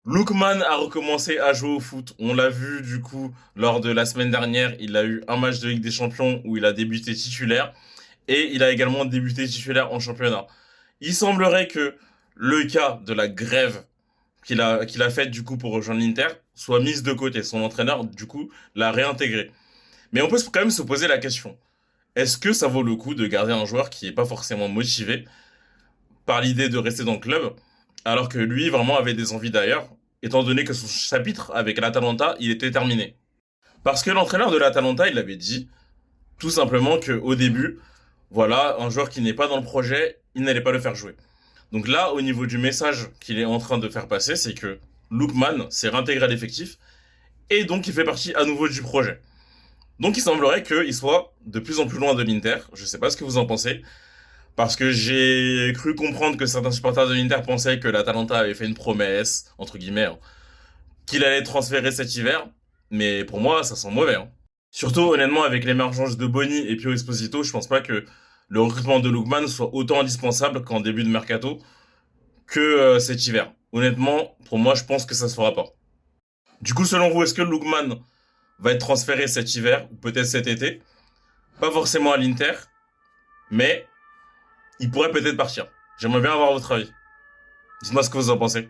Lookman a recommencé à jouer au foot. On l'a vu du coup lors de la semaine dernière. Il a eu un match de Ligue des Champions où il a débuté titulaire et il a également débuté titulaire en championnat. Il semblerait que le cas de la grève qu'il a faite du coup pour rejoindre l'Inter soit mise de côté. Son entraîneur du coup l'a réintégré. Mais on peut quand même se poser la question. Est-ce que ça vaut le coup de garder un joueur qui n'est pas forcément motivé par l'idée de rester dans le club, alors que lui vraiment avait des envies d'ailleurs, étant donné que son chapitre avec l'Atalanta, il était terminé. Parce que l'entraîneur de l'Atalanta, il avait dit tout simplement que au début, voilà, un joueur qui n'est pas dans le projet, il n'allait pas le faire jouer. Donc là, au niveau du message qu'il est en train de faire passer, c'est que Lookman s'est réintégré à l'effectif et donc il fait partie à nouveau du projet. Donc il semblerait qu'il soit de plus en plus loin de l'Inter. Je sais pas ce que vous en pensez. Parce que j'ai cru comprendre que certains supporters de l'Inter pensaient que l'Atalanta avait fait une promesse, entre guillemets, hein, qu'il allait transférer cet hiver. Mais pour moi, ça sent mauvais, hein. Surtout, honnêtement, avec l'émergence de Boni et Pio Esposito, je pense pas que le recrutement de Lookman soit autant indispensable qu'en début de mercato que cet hiver. Honnêtement, pour moi, je pense que ça se fera pas. Du coup, selon vous, est-ce que Lookman va être transféré cet hiver ou peut-être cet été? Pas forcément à l'Inter, mais il pourrait peut-être partir. J'aimerais bien avoir votre avis. Dites-moi ce que vous en pensez.